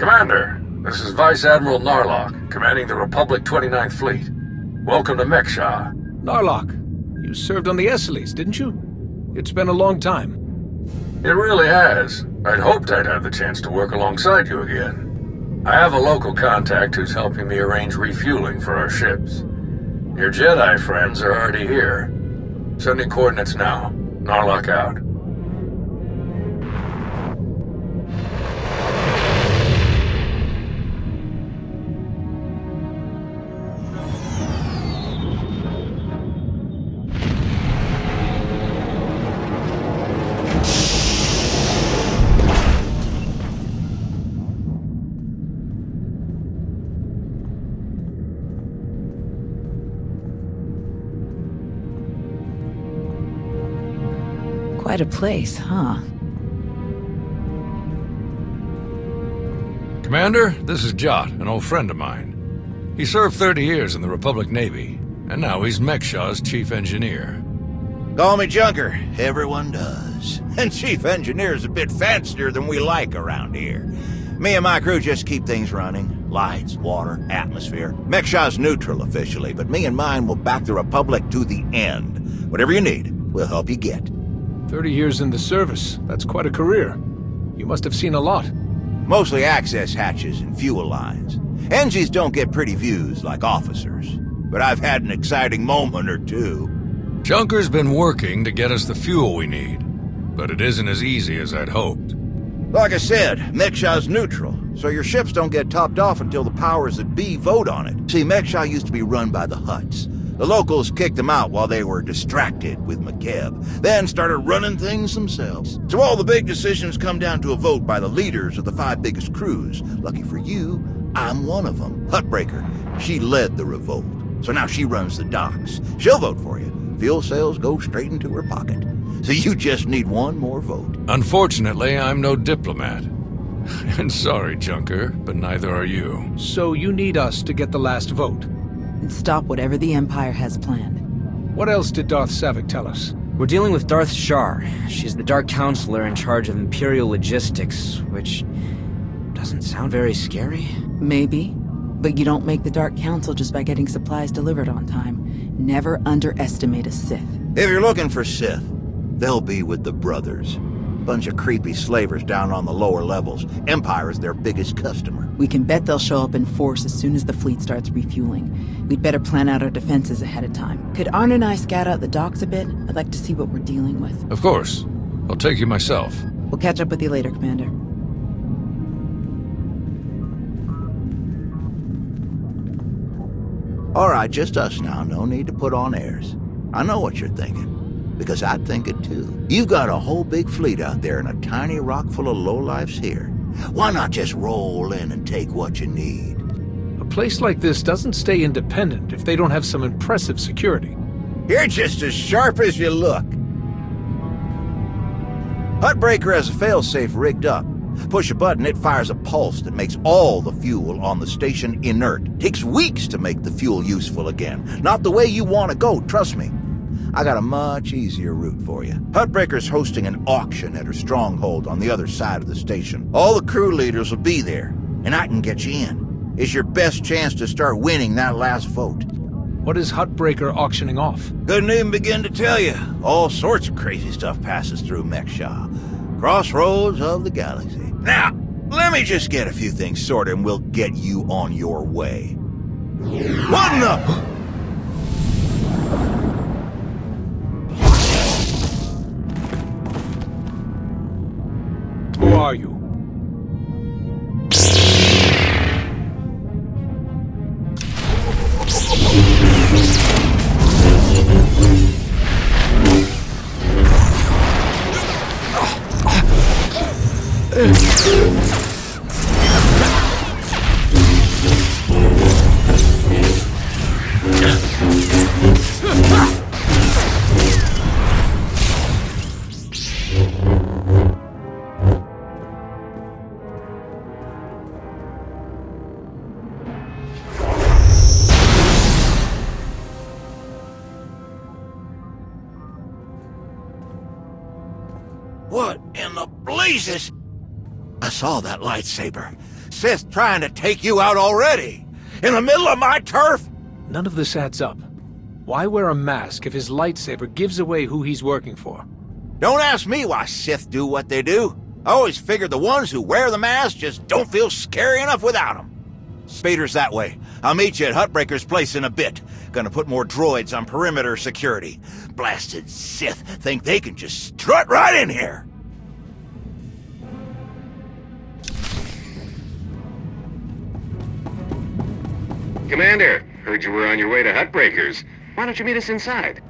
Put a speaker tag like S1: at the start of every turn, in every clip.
S1: Commander, this is Vice Admiral Narlock, commanding the Republic 29th Fleet. Welcome to Mek-Sha.
S2: Narlock, you served on the Esseles, didn't you? It's been a long time.
S1: It really has. I'd hoped I'd have the chance to work alongside you again. I have a local contact who's helping me arrange refueling for our ships. Your Jedi friends are already here. Sending coordinates now. Narlock out.
S3: Quite a place, huh?
S1: Commander, this is Jott, an old friend of mine. He served 30 years in the Republic Navy, and now he's Mek-Sha's chief engineer.
S4: Call me Junker. Everyone does. And chief engineer's a bit fancier than we like around here. Me and my crew just keep things running. Lights, water, atmosphere. Mek-Sha's neutral officially, but me and mine will back the Republic to the end. Whatever you need, we'll help you get.
S2: 30 years in the service. That's quite a career. You must have seen a lot.
S4: Mostly access hatches and fuel lines. Engies don't get pretty views like officers. But I've had an exciting moment or two.
S1: Junker's been working to get us the fuel we need, but it isn't as easy as I'd hoped.
S4: Like I said, Mek-Sha's neutral, so your ships don't get topped off until the powers that be vote on it. See, Mek-Sha used to be run by the Hutts. The locals kicked them out while they were distracted with McKeb, then started running things themselves. So all the big decisions come down to a vote by the leaders of the 5 biggest crews. Lucky for you, I'm one of them. Huttbreaker. She led the revolt. So now she runs the docks. She'll vote for you. Fuel sales go straight into her pocket. So you just need one more vote.
S1: Unfortunately, I'm no diplomat. And sorry, Junker, but neither are you.
S2: So you need us to get the last vote.
S3: And stop whatever the Empire has planned.
S2: What else did Darth Savik tell us?
S5: We're dealing with Darth Shar. She's the Dark Consular in charge of Imperial logistics, which doesn't sound very scary.
S3: Maybe. But you don't make the Dark Council just by getting supplies delivered on time. Never underestimate a Sith.
S4: If you're looking for Sith, they'll be with the Brothers. Bunch of creepy slavers down on the lower levels. Empire's their biggest customer.
S3: We can bet they'll show up in force as soon as the fleet starts refueling. We'd better plan out our defenses ahead of time. Could Arn and I scout out the docks a bit? I'd like to see what we're dealing with.
S1: Of course. I'll take you myself.
S3: We'll catch up with you later, Commander.
S4: All right, just us now. No need to put on airs. I know what you're thinking. Because I'd think it too. You've got a whole big fleet out there and a tiny rock full of lowlifes here. Why not just roll in and take what you need?
S2: A place like this doesn't stay independent if they don't have some impressive security.
S4: You're just as sharp as you look. Huttbreaker has a failsafe rigged up. Push a button, it fires a pulse that makes all the fuel on the station inert. Takes weeks to make the fuel useful again. Not the way you want to go, trust me. I got a much easier route for you. Huttbreaker's hosting an auction at her stronghold on the other side of the station. All the crew leaders will be there, and I can get you in. It's your best chance to start winning that last vote.
S2: What is Huttbreaker auctioning off?
S4: Couldn't even begin to tell you. All sorts of crazy stuff passes through Mek-Sha. Crossroads of the galaxy. Now, let me just get a few things sorted and we'll get you on your way. What in the...
S2: Who are you?
S4: What in the blazes? I saw that lightsaber. Sith trying to take you out already? In the middle of my turf?
S2: None of this adds up. Why wear a mask if his lightsaber gives away who he's working for?
S4: Don't ask me why Sith do what they do. I always figured the ones who wear the mask just don't feel scary enough without them. Spader's that way. I'll meet you at Huttbreaker's place in a bit. Gonna put more droids on perimeter security. Blasted Sith think they can just strut right in here.
S6: Commander, heard you were on your way to Huttbreaker's. Why don't you meet us inside?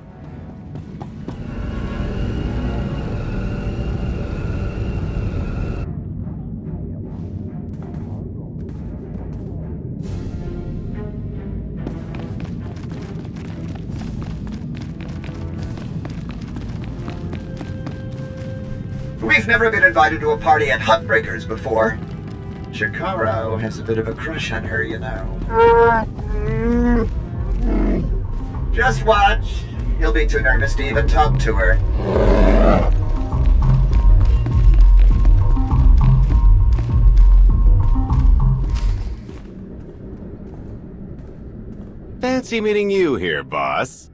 S7: We've never been invited to a party at Huttbreaker's before. Shikaro has a bit of a crush on her, you know. Just watch. He'll be too nervous to even talk to her.
S6: Fancy meeting you here, boss.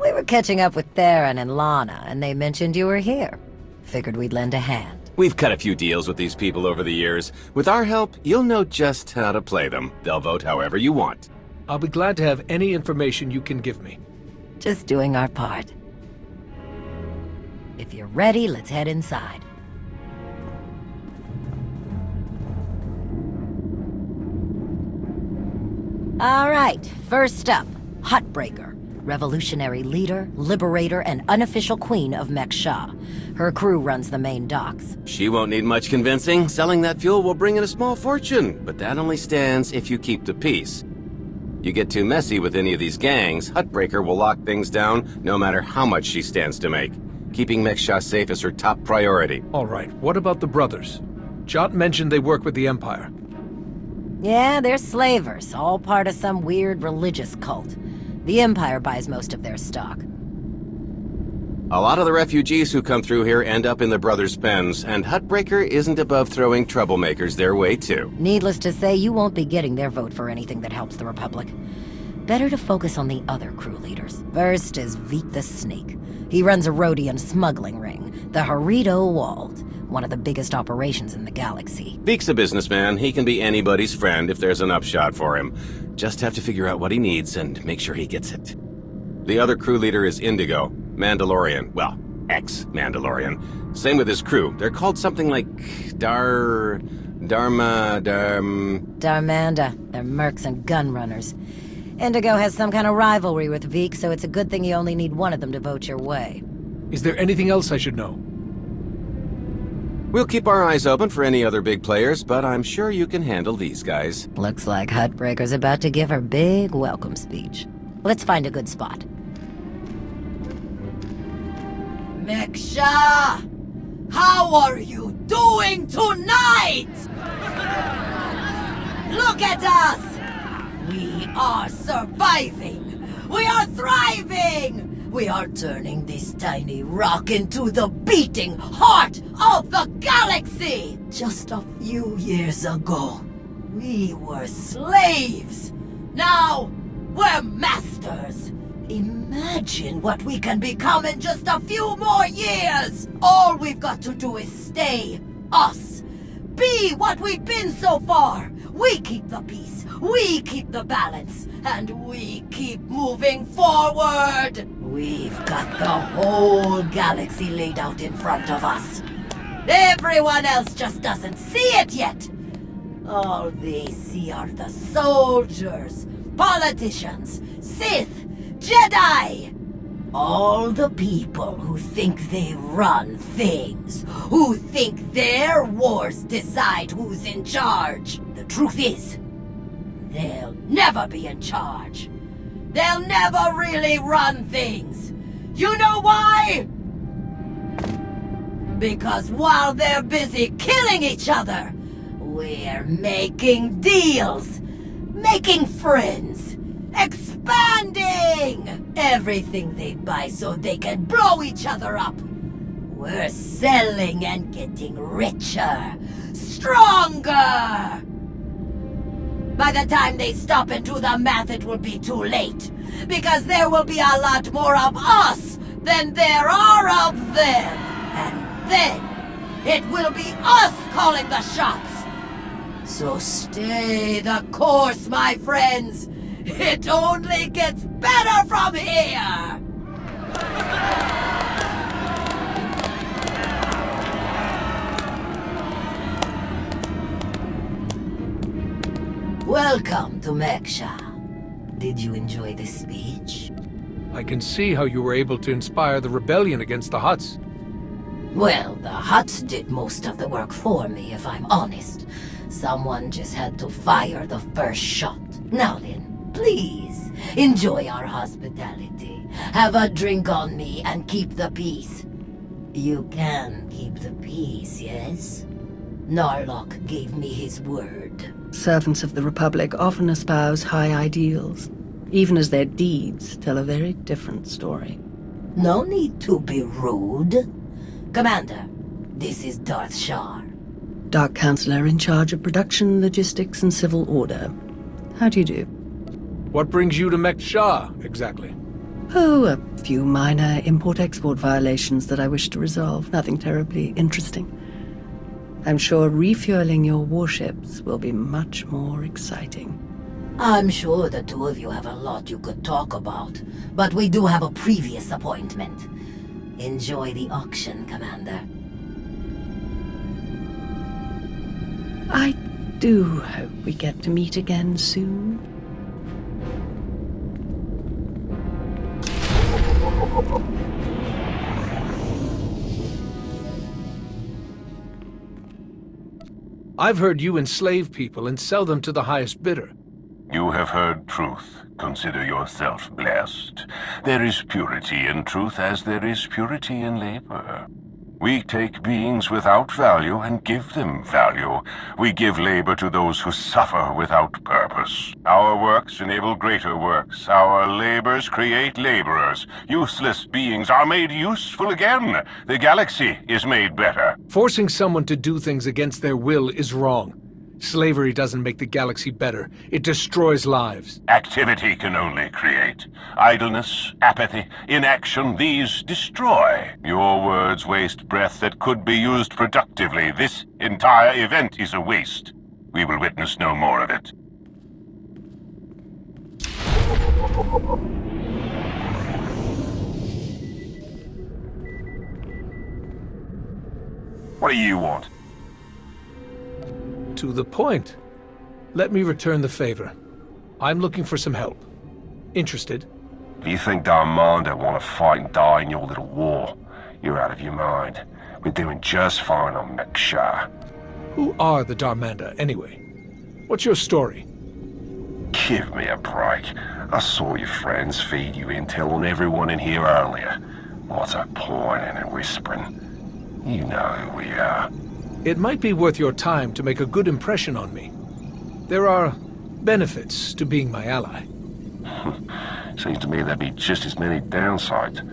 S8: We were catching up with Theron and Lana, and they mentioned you were here. Figured we'd lend a hand.
S6: We've cut a few deals with these people over the years. With our help, you'll know just how to play them. They'll vote however you want.
S2: I'll be glad to have any information you can give me.
S8: Just doing our part. If you're ready, let's head inside. All right, first up, Huttbreaker. Revolutionary leader, liberator, and unofficial queen of Mek-Sha. Her crew runs the main docks.
S6: She won't need much convincing. Selling that fuel will bring in a small fortune, but that only stands if you keep the peace. You get too messy with any of these gangs, Huttbreaker will lock things down no matter how much she stands to make. Keeping Mek-Sha safe is her top priority.
S2: All right, what about the brothers? Jott mentioned they work with the Empire.
S8: Yeah, they're slavers, all part of some weird religious cult. The Empire buys most of their stock.
S6: A lot of the refugees who come through here end up in the brothers' pens, and Huttbreaker isn't above throwing troublemakers their way too.
S8: Needless to say, you won't be getting their vote for anything that helps the Republic. Better to focus on the other crew leaders. First is Veek the Snake. He runs a Rhodian smuggling ring, the Harido Wald, one of the biggest operations in the galaxy.
S6: Veek's a businessman. He can be anybody's friend if there's an upshot for him. Just have to figure out what he needs and make sure he gets it. The other crew leader is Indigo, Mandalorian. Well, ex-Mandalorian. Same with his crew. They're called something like Dar-Manda. They're mercs and gun runners.
S8: Indigo has some kind of rivalry with Veek, so it's a good thing you only need one of them to vote your way.
S2: Is there anything else I should know?
S6: We'll keep our eyes open for any other big players, but I'm sure you can handle these guys.
S8: Looks like Huttbreaker's about to give her big welcome speech. Let's find a good spot. Mek-Sha! How are you doing tonight? Look at us! We are surviving! We are thriving! We are turning this tiny rock into the beating heart of the galaxy! Just a few years ago, we were slaves. Now, we're masters. Imagine what we can become in just a few more years! All we've got to do is stay us. Be what we've been so far. We keep the peace, we keep the balance, and we keep moving forward! We've got the whole galaxy laid out in front of us. Everyone else just doesn't see it yet. All they see are the soldiers, politicians, Sith, Jedi. All the people who think they run things, who think their wars decide who's in charge. The truth is, they'll never be in charge. They'll never really run things. You know why? Because while they're busy killing each other, we're making deals, making friends, expanding! Everything they buy so they can blow each other up. We're selling and getting richer, stronger! By the time they stop and do the math, it will be too late. Because there will be a lot more of us than there are of them. And then, it will be us calling the shots. So stay the course, my friends. It only gets better from here. Welcome to Mek-Sha. Did you enjoy this speech?
S2: I can see how you were able to inspire the rebellion against the Hutts.
S8: Well, the Hutts did most of the work for me, if I'm honest. Someone just had to fire the first shot. Now then, please, enjoy our hospitality. Have a drink on me and keep the peace. You can keep the peace, yes? Narlock gave me his word.
S9: Servants of the Republic often espouse high ideals, even as their deeds tell a very different story.
S8: No need to be rude. Commander, this is Darth Shar.
S9: Dark Counselor in charge of production, logistics, and civil order. How do you do?
S2: What brings you to Mek-Sha, exactly?
S9: Oh, a few minor import-export violations that I wish to resolve. Nothing terribly interesting. I'm sure refueling your warships will be much more exciting.
S8: I'm sure the two of you have a lot you could talk about, but we do have a previous appointment. Enjoy the auction, Commander.
S9: I do hope we get to meet again soon.
S2: I've heard you enslave people and sell them to the highest bidder.
S10: You have heard truth. Consider yourself blessed. There is purity in truth as there is purity in labor. We take beings without value and give them value. We give labor to those who suffer without purpose. Our works enable greater works. Our labors create laborers. Useless beings are made useful again. The galaxy is made better.
S2: Forcing someone to do things against their will is wrong. Slavery doesn't make the galaxy better. It destroys lives.
S10: Activity can only create. Idleness, apathy, inaction, these destroy. Your words waste breath that could be used productively. This entire event is a waste. We will witness no more of it. What do you want?
S2: To the point. Let me return the favor. I'm looking for some help. Interested?
S10: If you think Dar-Manda want to fight and die in your little war, you're out of your mind. We're doing just fine on Mek-Sha.
S2: Who are the Dar-Manda, anyway? What's your story?
S10: Give me a break. I saw your friends feed you intel on everyone in here earlier. What's a pointing and whispering? You know who we are.
S2: It might be worth your time to make a good impression on me. There are benefits to being my ally.
S10: Seems to me there'd be just as many downsides.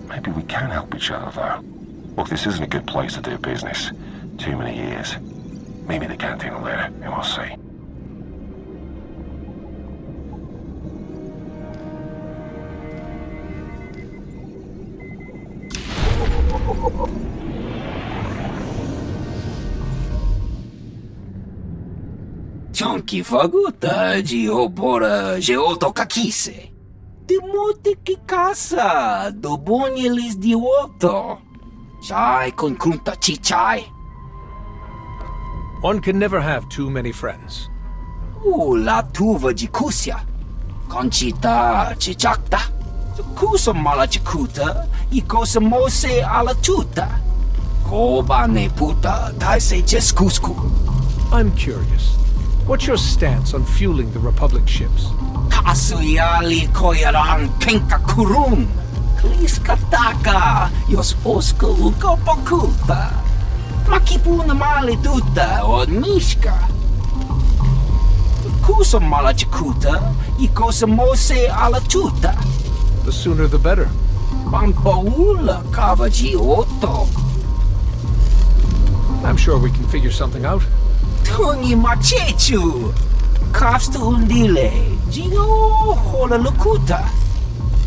S10: Maybe we can help each other, though. Look, this isn't a good place to do business. Too many years. Meet me at the canteen later, and we'll see.
S11: Chonky faguta geopora geotokakise. De mote que casa do bonyelis de oto. Chai con kunta chichai.
S2: One can never have too many friends.
S11: La tuva de kusia. Conchita chichakta. Kusa mala chikuta. E cosa mose ala chuta. Koba ne puta taise jeskusku.
S2: I'm curious. What's your stance on fueling the Republic ships?
S11: Kasuyali koyaran kenka kurun. Kliskataka yos oska uka pakuta. Makipuna mali tuta od mishka. Kusa mala chikuta. E cosa mose ala chuta.
S2: The sooner the better.
S11: Pampaula kavaji oto.
S2: I'm sure we can figure something out.
S11: Tungi machechu. Kafsta undile, Gio hola lukuta.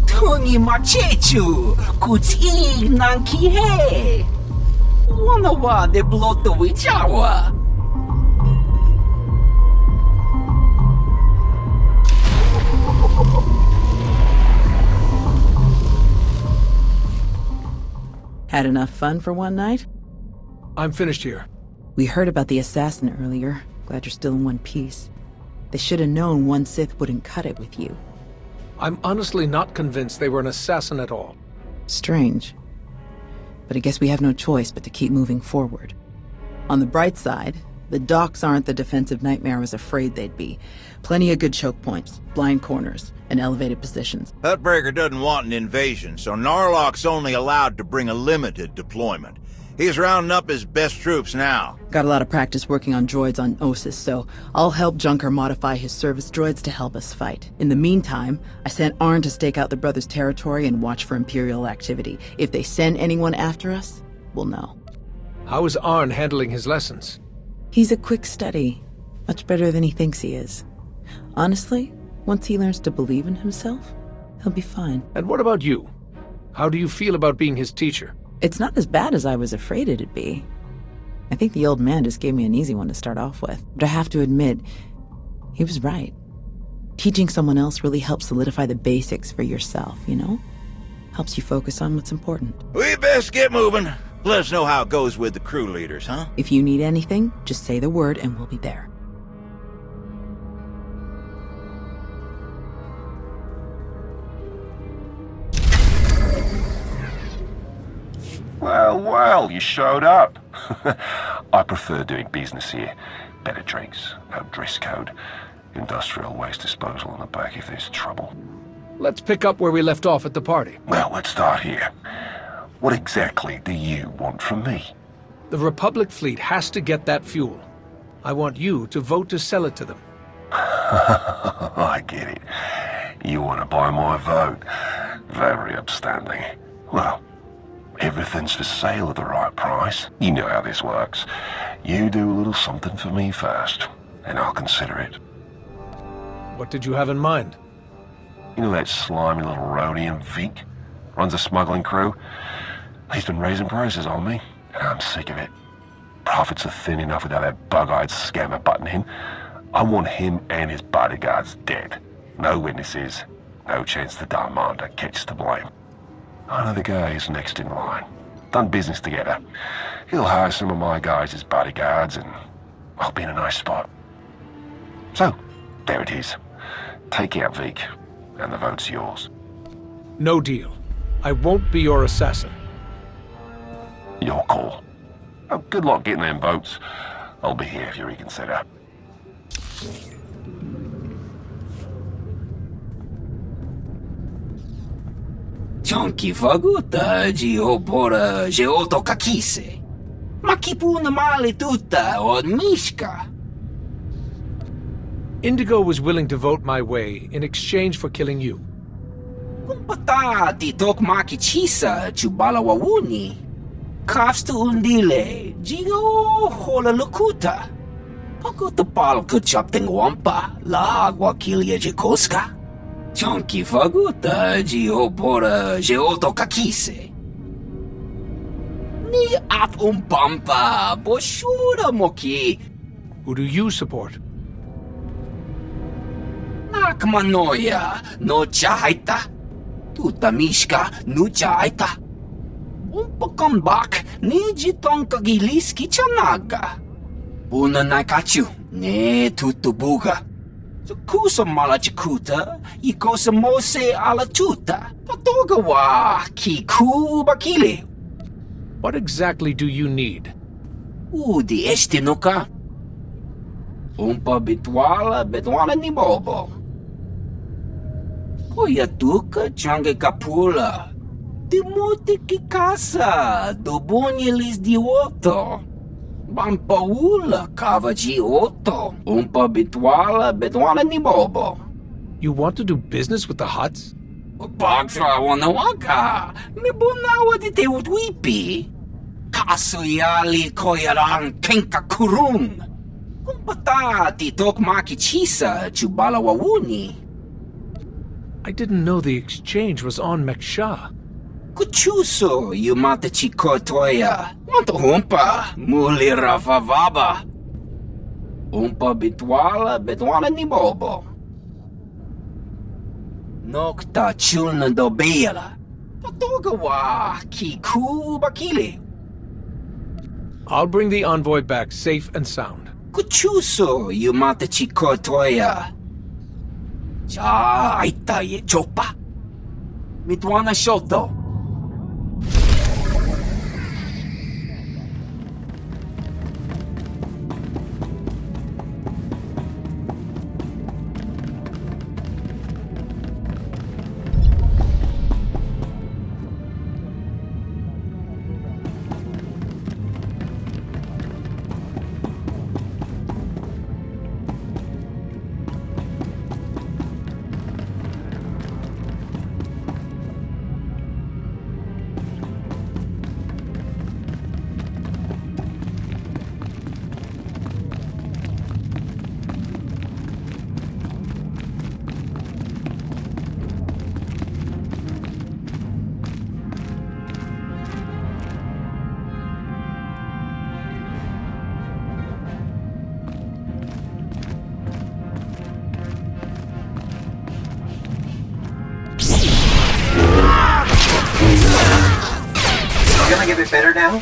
S11: Tungi machechu, kutig nanki he. Wanawa de bloto wijawa.
S3: Had enough fun for one night?
S2: I'm finished here.
S3: We heard about the assassin earlier. Glad you're still in one piece. They should have known one Sith wouldn't cut it with you.
S2: I'm honestly not convinced they were an assassin at all.
S3: Strange. But I guess we have no choice but to keep moving forward. On the bright side, the docks aren't the defensive nightmare I was afraid they'd be. Plenty of good choke points, blind corners, and elevated positions.
S4: Huttbreaker doesn't want an invasion, so Narlock's only allowed to bring a limited deployment. He's rounding up his best troops now.
S3: Got a lot of practice working on droids on Ossus, so I'll help Junker modify his service droids to help us fight. In the meantime, I sent Arn to stake out the Brothers' territory and watch for Imperial activity. If they send anyone after us, we'll know.
S2: How is Arn handling his lessons?
S3: He's a quick study. Much better than he thinks he is. Honestly, once he learns to believe in himself, he'll be fine.
S2: And what about you? How do you feel about being his teacher?
S3: It's not as bad as I was afraid it'd be. I think the old man just gave me an easy one to start off with. But I have to admit, he was right. Teaching someone else really helps solidify the basics for yourself, you know? Helps you focus on what's important.
S4: We best get moving. Let us know how it goes with the crew leaders, huh?
S3: If you need anything, just say the word and we'll be there.
S10: Well, you showed up. I prefer doing business here. Better drinks, no dress code, industrial waste disposal in the back if there's trouble.
S2: Let's pick up where we left off at the party.
S10: Well, let's start here. What exactly do you want from me?
S2: The Republic fleet has to get that fuel. I want you to vote to sell it to them.
S10: I get it. You want to buy my vote. Very upstanding. Well, everything's for sale at the right price. You know how this works. You do a little something for me first, and I'll consider it.
S2: What did you have in mind?
S10: You know that slimy little roadie in Veek? Runs a smuggling crew? He's been raising prices on me, and I'm sick of it. Profits are thin enough without that bug-eyed scammer butting in. I want him and his bodyguards dead. No witnesses, no chance the Dar-Manda catches the blame. I know the guy who's next in line. Done business together. He'll hire some of my guys as bodyguards, and I'll be in a nice spot. So, there it is. Take out Veek, and the vote's yours.
S2: No deal. I won't be your assassin.
S10: Your call. Oh, good luck getting them votes. I'll be here if you reconsider.
S11: Chonki faguta Gio pora Geoto kakise. Makipuna male tutta od Mishka.
S2: Indigo was willing to vote my way in exchange for killing you.
S11: Kumpata ti tok maki chisa chubala wawuni. Kafsta undile Gio hola lukuta. Pakuta pal kuchap wampa la agua kilia jikoska. Chonki faguta Gio pora Geoto kakise. Ni at pampa boshura moki.
S2: Who do you support?
S11: Nakmanoya no chaita. Tuta mishka no chaita. Umpakambak ni jitonka giliski chanaga. Puna naikachu ne tutubuga. Kusa malachikuta, ikosa mose ala tuta, patogawa kiku bakile.
S2: What exactly do you need?
S11: Udi estinuka. Umpa bitwala ni bobo. Oyatuka change kapula. Timuti kikasa, dobunyelis dioto. Bampaula kavaji oto. Umpa bitwala ni bobo.
S2: You want to do business with the Hutts?
S11: Pagtra wanawaka. Mibunawa di te utwipi. Kasoyali koyaran kenka kurum. Kung bata titok makichisa chubala wawuni.
S2: I didn't know the exchange was on Mek-Sha.
S11: Kuchuso yumata chikotoya. Wanto humpa muli rafavaba. Umpa bitwala ni bobo. Nokta chulna dobela. Patogawa kiku bakili.
S2: I'll bring the envoy back safe and sound.
S11: Kuchuso yumata chikotoya. Cha aitaye chopa. Mitwana shoto.
S7: Feeling a bit better now?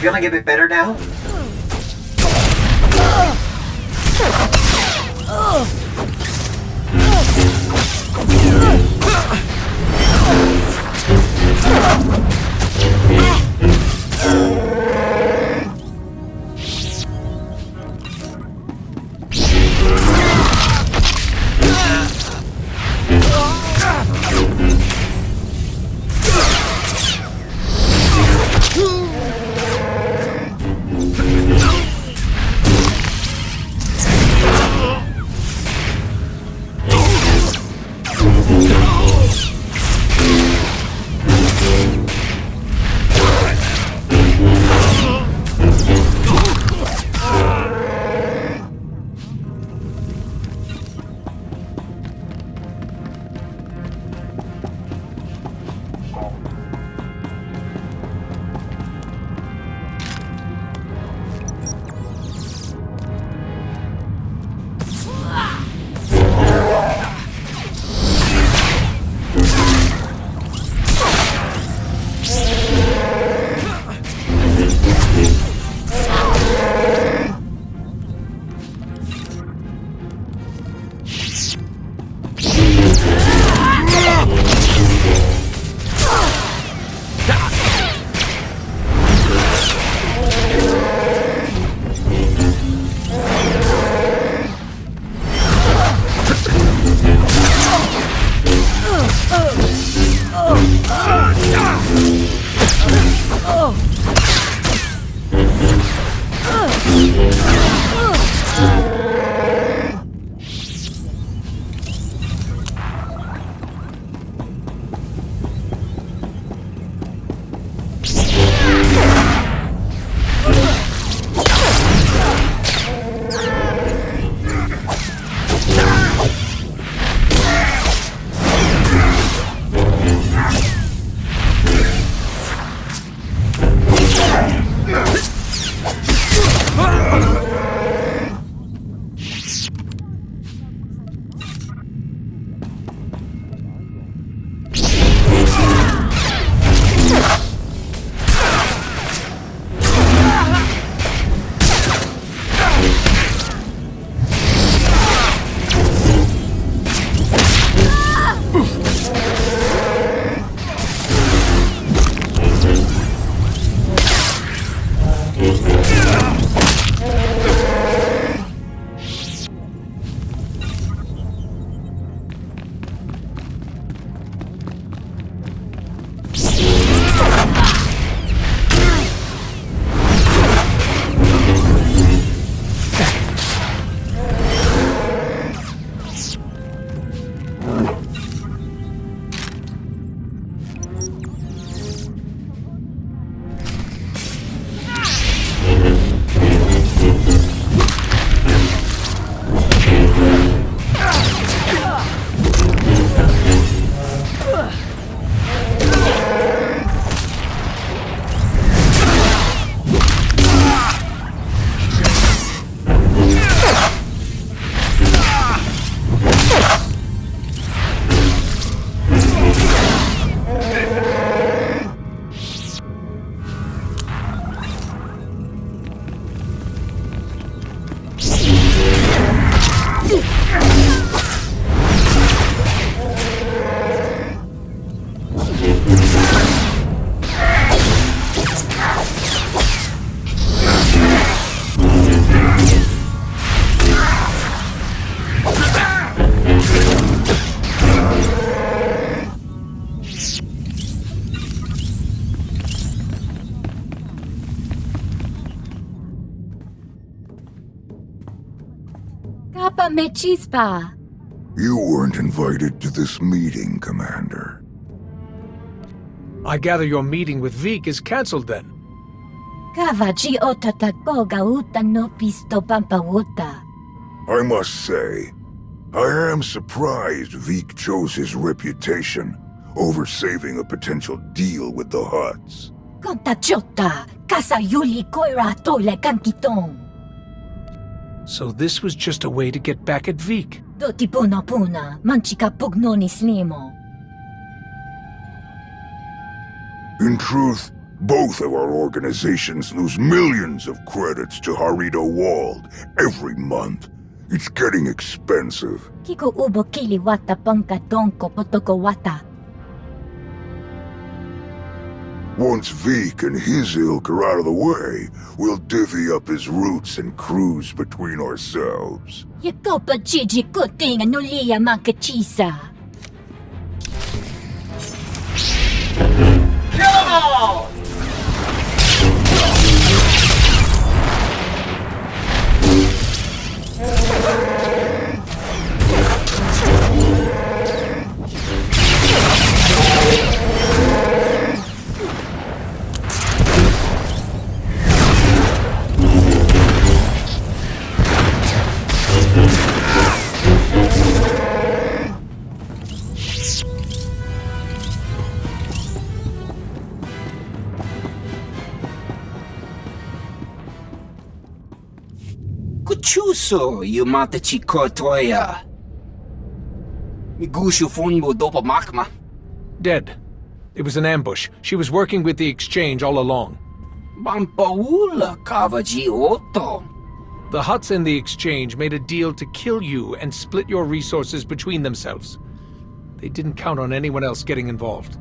S7: Feeling a bit better now?
S12: Chispa.
S13: You weren't invited to this meeting, Commander.
S2: I gather your meeting with Veek is cancelled then.
S12: Kavaji otatako gauta no pisto pampawota.
S13: I must say, I am surprised Veek chose his reputation over saving a potential deal with the Hutts.
S12: Kontachota, kasayuli koira toile kankitong.
S2: So this was just a way to get back at Veek.
S12: Doti puna puna, manchika pugnoni slimo.
S13: In truth, both of our organizations lose millions of credits to Harido Wald every month. It's getting expensive.
S12: Kiko ubo kili wata pangka tonko potoko wata.
S13: Once Veek and his ilk are out of the way, we'll divvy up his routes and cruise between ourselves.
S12: Yakopa Gigi kuting anulia mankachisa.
S11: Kill! Kuchuso, yumata chikotoya. Migushu funmu dopa makma.
S2: Dead. It was an ambush. She was working with the exchange all along.
S11: Bampaula kavaji oto.
S2: The Hutts and the exchange made a deal to kill you and split your resources between themselves. They didn't count on anyone else getting involved.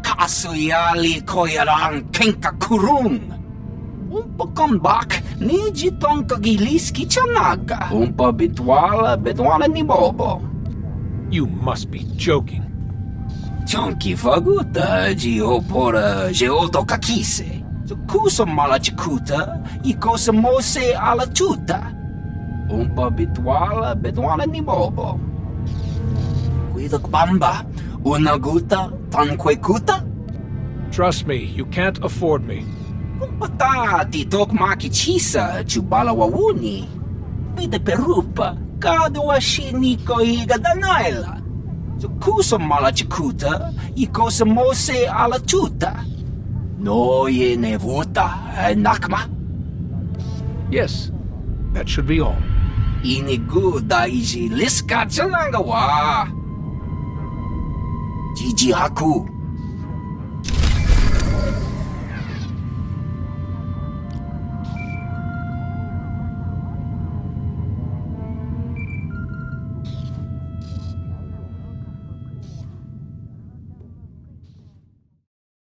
S11: Kasuyali koyaran kenka kurun. Umpa comeback, niji tonka giliski chanaga. Umpa bitwala ni bobo.
S2: You must be joking.
S11: Chonki faguta, geopora, geoto kakise. Kusa malachikuta, ikosa mose ala chuta. Umpa bitwala ni bobo. Kuidak bamba, unaguta, tanquekuta.
S2: Trust me, you can't afford me.
S11: Kumpata titok makichisa, chubala wawuni. Pide perupa, kadwa shiniko higadanaila. Kusa malachikuta, ikosa mose ala chuta. No ye nevuta, nakma.
S2: Yes, that should be all.
S11: Inigu daiji liska chanagawa. Jiji haku.